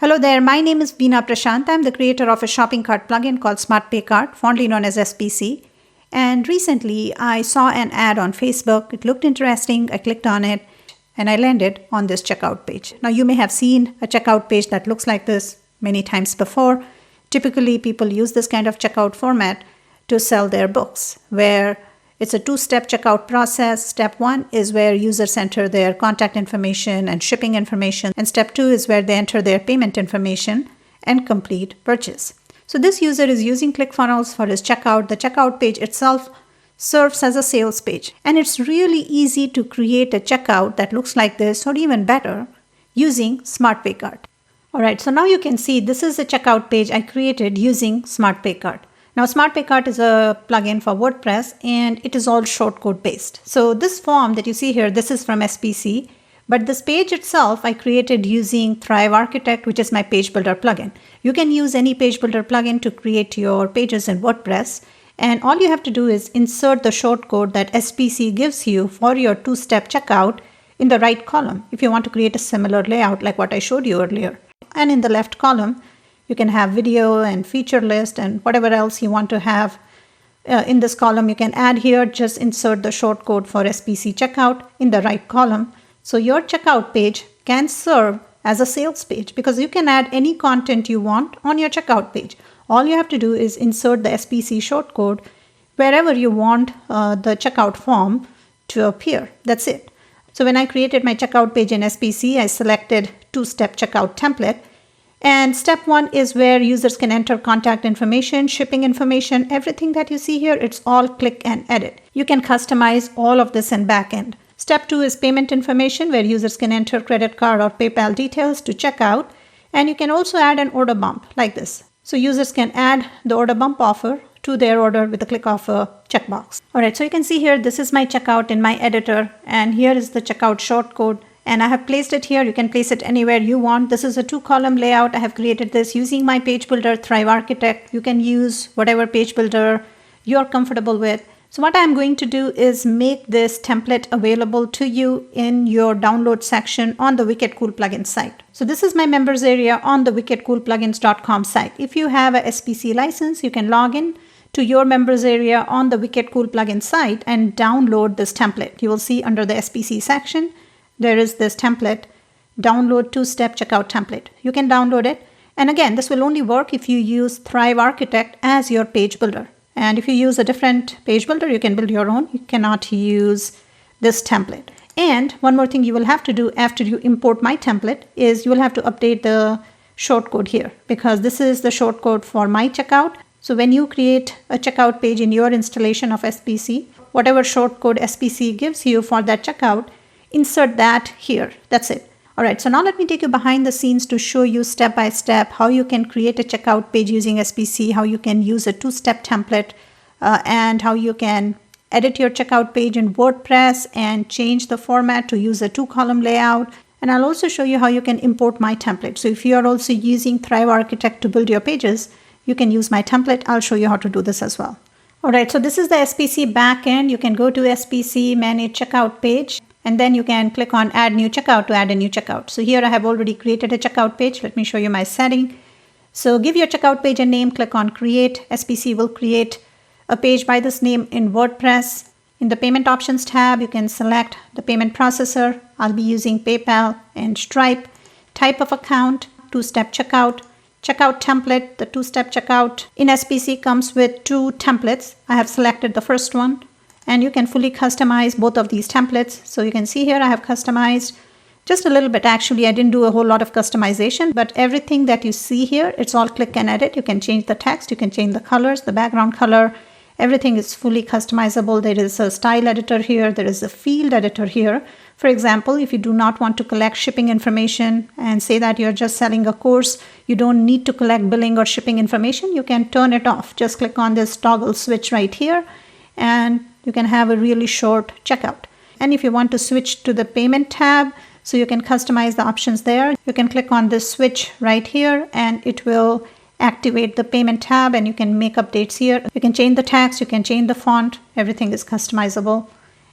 Hello there, my name is Veena Prashant. I'm the creator of a shopping cart plugin called SmartPay Cart, fondly known as SPC. And recently I saw an ad on Facebook. It looked interesting. I clicked on it and I landed on this checkout page. Now you may have seen a checkout page that looks like this many times before. Typically people use this kind of checkout format to sell their books, where it's a two-step checkout process. Step 1 is where users enter their contact information and shipping information, and step 2 is where they enter their payment information and complete purchase. So this user is using ClickFunnels for his checkout. The checkout page itself serves as a sales page, and it's really easy to create a checkout that looks like this or even better using SmartPay Cart. Alright, so now you can see this is the checkout page I created using SmartPay Cart. Now SmartPay Cart is a plugin for WordPress and it is all shortcode based. So this form that you see here, this is from SPC, but this page itself I created using Thrive Architect, which is my page builder plugin. You can use any page builder plugin to create your pages in WordPress, and all you have to do is insert the shortcode that SPC gives you for your two-step checkout in the right column if you want to create a similar layout like what I showed you earlier. And in the left column, you can have video and feature list and whatever else you want to have in this column. You can add here, just insert the shortcode for SPC checkout in the right column. So your checkout page can serve as a sales page because you can add any content you want on your checkout page. All you have to do is insert the SPC shortcode wherever you want the checkout form to appear. That's it. So when I created my checkout page in SPC, I selected two-step checkout template. And step 1 is where users can enter contact information, shipping information, everything that you see here, it's all click and edit. You can customize all of this in backend. Step 2 is payment information, where users can enter credit card or PayPal details to check out. And you can also add an order bump like this. So users can add the order bump offer to their order with a click of a checkbox. Alright, so you can see here, this is my checkout in my editor, and here is the checkout shortcode. And I have placed it here. You can place it anywhere you want. This is a 2-column layout. I have created this using my page builder, Thrive Architect. You can use whatever page builder you're comfortable with. So what I'm going to do is make this template available to you in your download section on the Wicked Cool Plugins site. So this is my members area on the wickedcoolplugins.com site. If you have a SPC license, you can log in to your members area on the Wicked Cool Plugins site and download this template. You will see under the SPC section, there is this template, download two-step checkout template. You can download it. And again, this will only work if you use Thrive Architect as your page builder. And if you use a different page builder, you can build your own. You cannot use this template. And one more thing you will have to do after you import my template is you will have to update the shortcode here, because this is the shortcode for my checkout. So when you create a checkout page in your installation of SPC, whatever shortcode SPC gives you for that checkout, insert that here. That's it. Alright, so now let me take you behind the scenes to show you step by step how you can create a checkout page using SPC, how you can use a two-step template, and how you can edit your checkout page in WordPress and change the format to use a 2-column layout. And I'll also show you how you can import my template. So if you are also using Thrive Architect to build your pages, you can use my template. I'll show you how to do this as well. Alright, so this is the SPC backend. You can go to SPC, manage checkout page, and then you can click on add new checkout to add a new checkout. So here I have already created a checkout page. Let me show you my setting. So give your checkout page a name, click on create. SPC will create a page by this name in WordPress. In the payment options tab, you can select the payment processor. I'll be using PayPal and Stripe. Type of account, two-step checkout. Checkout template, the two-step checkout in SPC comes with 2 templates. I have selected the first one. And you can fully customize both of these templates. So you can see here I have customized just a little bit. Actually, I didn't do a whole lot of customization, but everything that you see here, it's all click and edit. You can change the text, you can change the colors, the background color. Everything is fully customizable. There is a style editor here. There is a field editor here. For example, if you do not want to collect shipping information and say that you're just selling a course, you don't need to collect billing or shipping information, you can turn it off. Just click on this toggle switch right here and you can have a really short checkout. And if you want to switch to the payment tab, so you can customize the options there. You can click on this switch right here and it will activate the payment tab and you can make updates here. You can change the text, you can change the font, everything is customizable.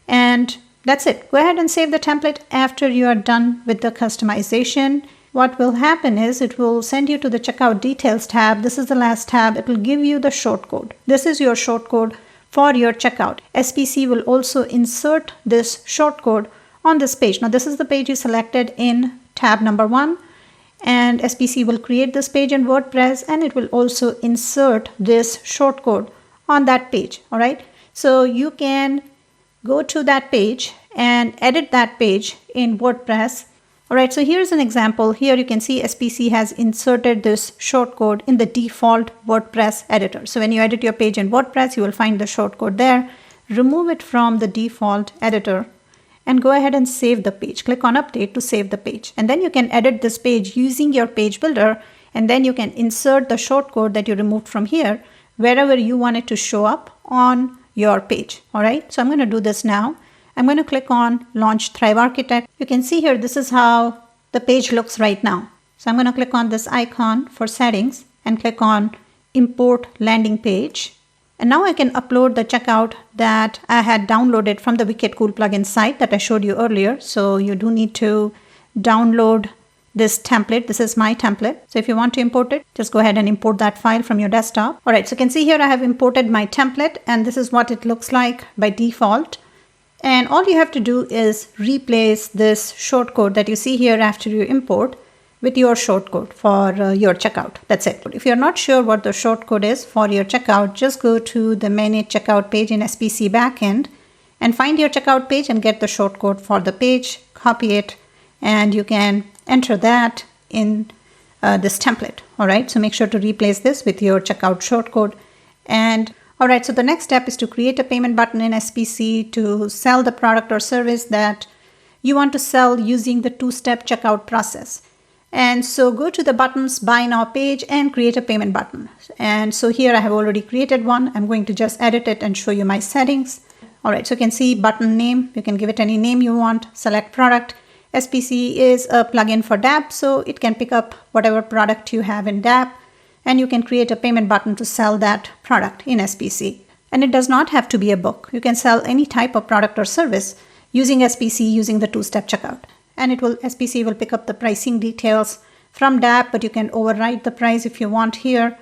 And that's it. Go ahead and save the template after you are done with the customization. what will happen is it will send you to the checkout details tab. This is the last tab. It will give you the shortcode. This is your shortcode for your checkout. SPC will also insert this shortcode on this page. Now this is the page you selected in tab number 1, and SPC will create this page in WordPress, and it will also insert this shortcode on that page. All right, so you can go to that page and edit that page in WordPress. All right, so here's an example. Here you can see SPC has inserted this shortcode in the default WordPress editor. So when you edit your page in WordPress, you will find the shortcode there. Remove it from the default editor and go ahead and save the page. Click on update to save the page. And then you can edit this page using your page builder, and then you can insert the shortcode that you removed from here wherever you want it to show up on your page. All right, so I'm going to do this now. I'm going to click on Launch Thrive Architect. You can see here, this is how the page looks right now. So I'm going to click on this icon for settings and click on Import Landing Page. And now I can upload the checkout that I had downloaded from the Wicked Cool plugin site that I showed you earlier. So you do need to download this template. This is my template. So if you want to import it, just go ahead and import that file from your desktop. All right, so you can see here I have imported my template, and this is what it looks like by default. And all you have to do is replace this shortcode that you see here after you import with your shortcode for your checkout. That's it. If you're not sure what the shortcode is for your checkout, just go to the Manage Checkout page in SPC backend and find your checkout page and get the shortcode for the page, copy it, and you can enter that in this template. All right, so make sure to replace this with your checkout shortcode. And all right, so the next step is to create a payment button in SPC to sell the product or service that you want to sell using the two-step checkout process. And so go to the buttons buy now page and create a payment button. And so here I have already created one. I'm going to just edit it and show you my settings. All right, so you can see button name. You can give it any name you want. Select product. SPC is a plugin for DApp, so it can pick up whatever product you have in DApp, and you can create a payment button to sell that product in SPC. And it does not have to be a book. You can sell any type of product or service using SPC using the two-step checkout. And SPC will pick up the pricing details from DApp, but you can override the price if you want here.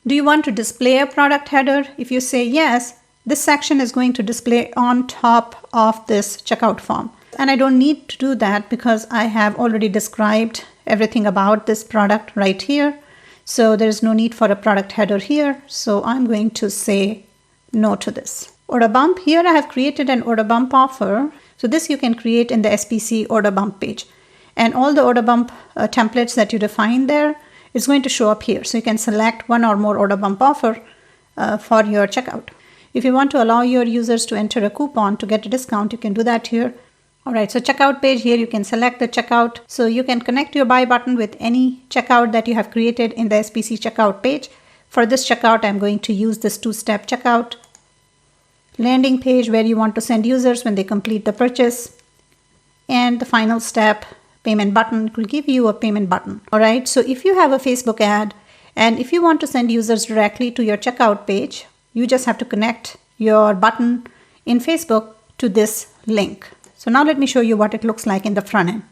Do you want to display a product header? If you say yes, this section is going to display on top of this checkout form. And I don't need to do that because I have already described everything about this product right here. So there is no need for a product header here. So I'm going to say no to this. Order bump. Here I have created an order bump offer. So this you can create in the SPC order bump page. And all the order bump templates that you define there is going to show up here. So you can select one or more order bump offer for your checkout. If you want to allow your users to enter a coupon to get a discount, you can do that here. All right, so checkout page here, you can select the checkout. So you can connect your buy button with any checkout that you have created in the SPC checkout page. For this checkout, I'm going to use this two-step checkout landing page where you want to send users when they complete the purchase. And the final step, payment button, it will give you a payment button. All right, so if you have a Facebook ad and if you want to send users directly to your checkout page, you just have to connect your button in Facebook to this link. So now let me show you what it looks like in the front end.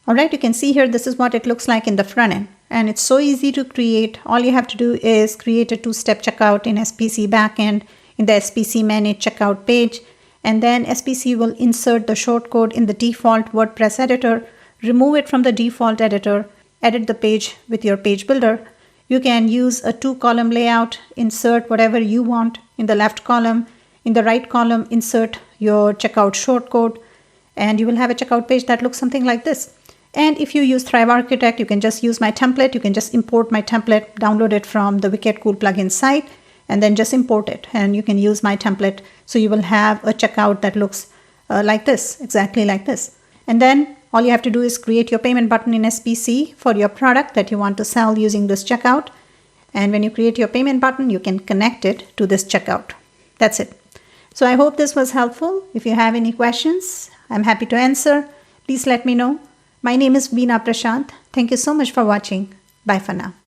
All right, you can see here, this is what it looks like in the front end. And it's so easy to create. All you have to do is create a two-step checkout in SPC backend in the SPC Manage Checkout page. And then SPC will insert the shortcode in the default WordPress editor, remove it from the default editor, edit the page with your page builder. You can use a two-column layout, insert whatever you want in the left column. In the right column, insert your checkout shortcode, and you will have a checkout page that looks something like this. And if you use Thrive Architect, you can just use my template. You can just import my template, download it from the Wicked Cool plugin site, and then just import it. And you can use my template. So you will have a checkout that looks like this, exactly like this. And then all you have to do is create your payment button in SPC for your product that you want to sell using this checkout. And when you create your payment button, you can connect it to this checkout. That's it. So I hope this was helpful. If you have any questions, I'm happy to answer. Please let me know. My name is Veena Prashant. Thank you so much for watching. Bye for now.